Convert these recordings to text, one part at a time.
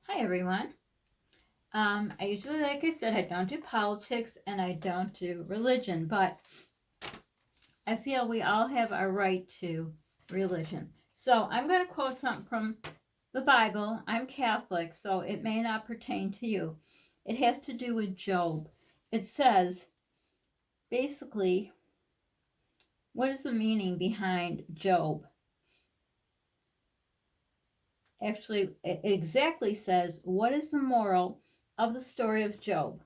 Hi everyone. I usually, like I said, I don't do politics and I don't do religion, but I feel we all have our right to religion. So I'm going to quote something from the Bible. I'm Catholic, so it may not pertain to you. It has to do with Job. It says, basically, what is the meaning behind Job? Actually, it exactly says, what is the moral of the story of Job?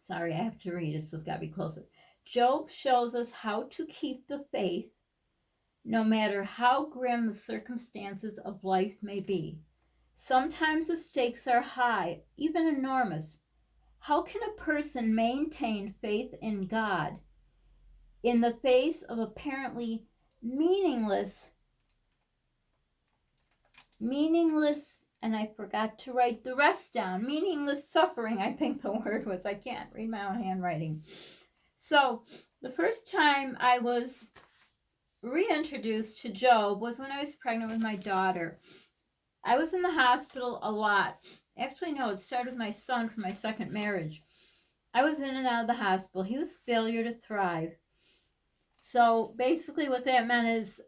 Sorry, I have to read it, so it's got to be closer. Job shows us how to keep the faith no matter how grim the circumstances of life may be. Sometimes the stakes are high, even enormous. How can a person maintain faith in God in the face of apparently meaningless, and I forgot to write the rest down, meaningless suffering, I think the word was. I can't read my own handwriting. So, the first time I was reintroduced to Job was when I was pregnant with my daughter. I was in the hospital a lot. Actually, no, it started with my son from my second marriage. I was in and out of the hospital. He was failure to thrive. So basically, what that meant is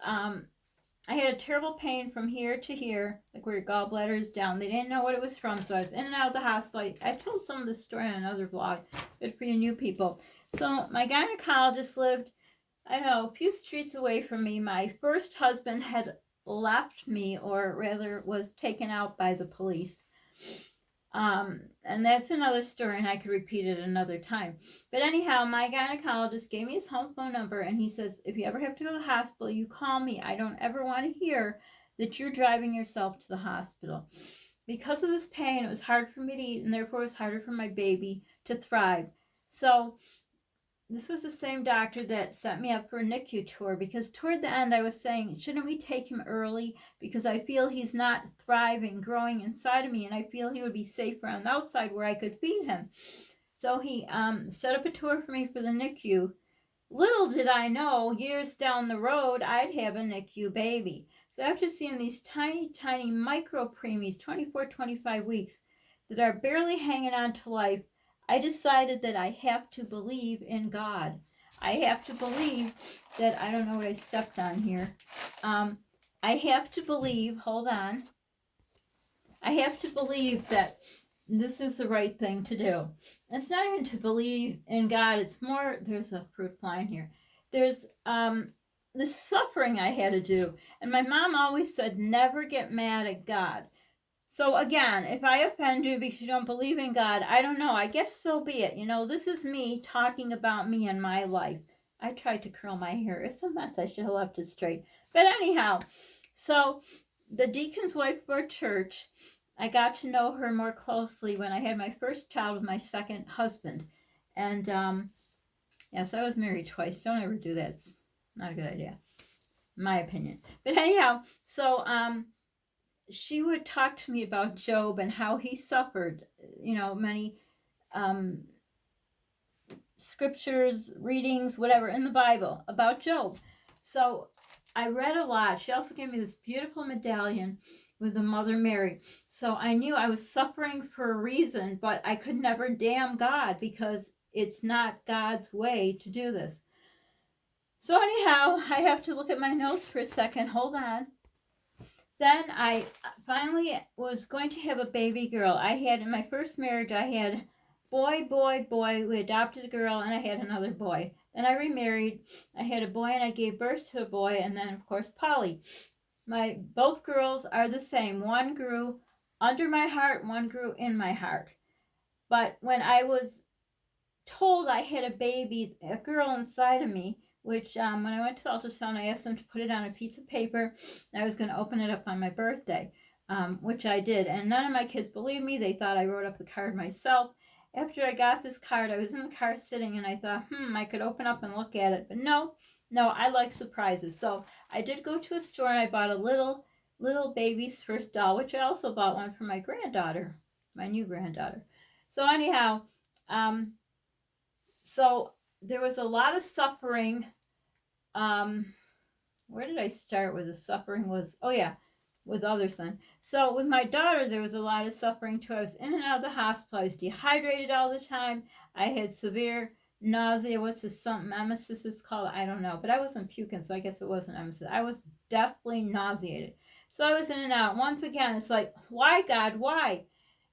I had a terrible pain from here to here, like where your gallbladder is down. They didn't know what it was from, so I was in and out of the hospital. I told some of this story on another vlog. Good for you new people. So my gynecologist lived, I don't know, a few streets away from me. My first husband had left me, or rather was taken out by the police. And that's another story, and I could repeat it another time. But anyhow, my gynecologist gave me his home phone number, and he says, if you ever have to go to the hospital, you call me. I don't ever want to hear that you're driving yourself to the hospital. Because of this pain, it was hard for me to eat, and therefore it was harder for my baby to thrive. So this was the same doctor that set me up for a NICU tour, because toward the end I was saying, shouldn't we take him early, because I feel he's not thriving, growing inside of me, and I feel he would be safer on the outside where I could feed him. So he set up a tour for me for the NICU. Little did I know, years down the road, I'd have a NICU baby. So after seeing these tiny, tiny micro preemies, 24, 25 weeks, that are barely hanging on to life, I decided that I have to believe in God. I have to believe that, I don't know what I stepped on here. I have to believe, hold on. I have to believe that this is the right thing to do. It's not even to believe in God. It's more, there's a proof line here. There's the suffering I had to do. And my mom always said, never get mad at God. So again, if I offend you because you don't believe in God, I don't know. I guess so be it. You know, this is me talking about me and my life. I tried to curl my hair. It's a mess. I should have left it straight. But anyhow, so the deacon's wife of our church, I got to know her more closely when I had my first child with my second husband. And yes, I was married twice. Don't ever do that. It's not a good idea, in my opinion. But anyhow, so she would talk to me about Job and how he suffered, you know, many scriptures, readings, whatever, in the Bible about Job. So I read a lot. She also gave me this beautiful medallion with the Mother Mary. So I knew I was suffering for a reason, but I could never damn God, because it's not God's way to do this. So anyhow, I have to look at my notes for a second. Hold on. Then I finally was going to have a baby girl. I had, in my first marriage, I had boy, boy, boy. We adopted a girl, and I had another boy. Then I remarried. I had a boy, and I gave birth to a boy, and then, of course, Polly. Both girls are the same. One grew under my heart, one grew in my heart. But when I was told I had a baby, a girl inside of me, which when I went to the ultrasound, I asked them to put it on a piece of paper. I was going to open it up on my birthday, which I did. And none of my kids believed me. They thought I wrote up the card myself. After I got this card, I was in the car sitting, and I thought, I could open up and look at it. But no, I like surprises. So I did go to a store, and I bought a little baby's first doll, which I also bought one for my granddaughter, my new granddaughter. So anyhow, so there was a lot of suffering. Where did I start with the suffering was? Oh yeah. with other son. So with my daughter, there was a lot of suffering too. I was in and out of the hospital. I was dehydrated all the time. I had severe nausea. What's this, something emesis is called? I don't know. But I wasn't puking, so I guess it wasn't emesis. I was deathly nauseated. So I was in and out. Once again, it's like, why, God, why?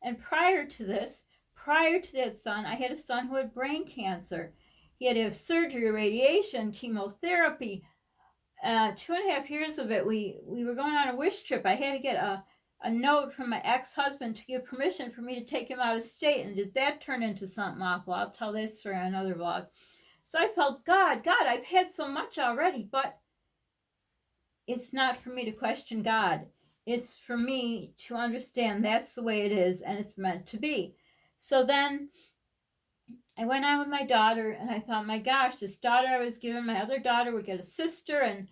And prior to this, prior to that son, I had a son who had brain cancer. He had to have surgery, radiation, chemotherapy. 2.5 years of it, we were going on a wish trip. I had to get a note from my ex-husband to give permission for me to take him out of state. And did that turn into something awful? I'll tell that story on another vlog. So I felt, God, I've had so much already, but it's not for me to question God. It's for me to understand that's the way it is and it's meant to be. So then I went on with my daughter and I thought, my gosh, this daughter I was given, my other daughter would get a sister, and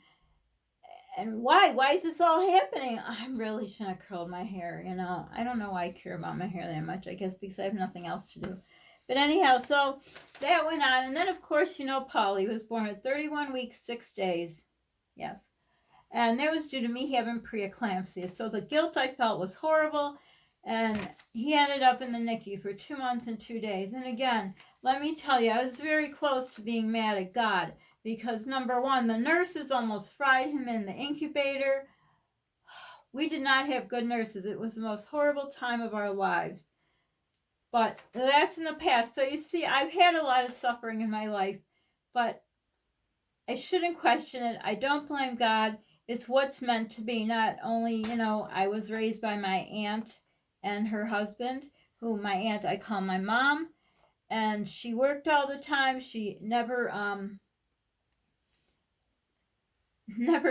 why is this all happening? I really shouldn't have curled my hair, I don't know why I care about my hair that much. I guess because I have nothing else to do. But anyhow, so that went on. And then, of course, Polly was born at 31 weeks, 6 days. Yes. And that was due to me having preeclampsia. So the guilt I felt was horrible. And he ended up in the NICU for 2 months and 2 days. And again, let me tell you, I was very close to being mad at God. Because number one, the nurses almost fried him in the incubator. We did not have good nurses. It was the most horrible time of our lives. But that's in the past. So you see, I've had a lot of suffering in my life. But I shouldn't question it. I don't blame God. It's what's meant to be. Not only, I was raised by my aunt and her husband, who my aunt I call my mom. And she worked all the time. She never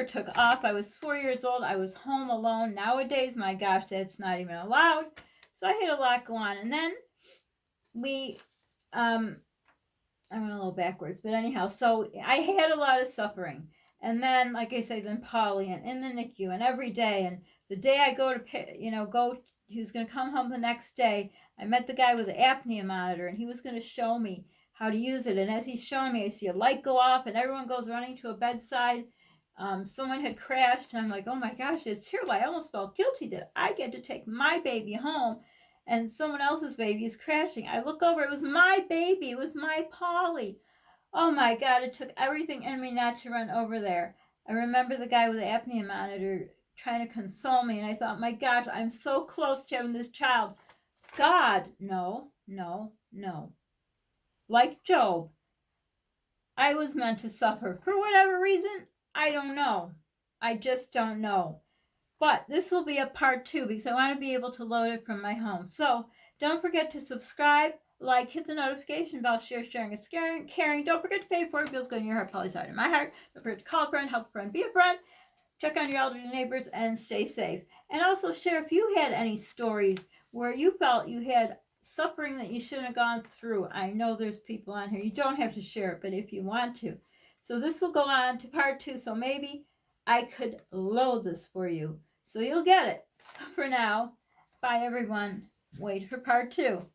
took off. I was 4 years old. I was home alone. Nowadays, my gosh, that's not even allowed. So I had a lot go on. And then I went a little backwards, but anyhow, so I had a lot of suffering. And then, like I say, then Polly, and in the NICU, and every day. And the day I go to, he was going to come home the next day. I met the guy with the apnea monitor, and he was going to show me how to use it. And as he's showing me, I see a light go off, and everyone goes running to a bedside. Someone had crashed, and I'm like, oh my gosh, it's terrible. I almost felt guilty that I get to take my baby home, and someone else's baby is crashing. I look over, it was my baby. It was my Polly. Oh my God, it took everything in me not to run over there. I remember the guy with the apnea monitor trying to console me, and I thought, my gosh, I'm so close to having this child. God, no. Like Job, I was meant to suffer. For whatever reason, I don't know. I just don't know. But this will be a part 2 because I want to be able to load it from my home. So don't forget to subscribe, like, hit the notification bell, share, sharing is caring. Don't forget to pay for it. Feels good in your heart, Polly's heart in my heart. Don't forget to call a friend, help a friend, be a friend. Check on your elderly neighbors and stay safe. And also share if you had any stories where you felt you had suffering that you shouldn't have gone through. I know there's people on here. You don't have to share it, but if you want to. So this will go on to part 2. So maybe I could load this for you. So you'll get it. So for now, bye everyone. Wait for part 2.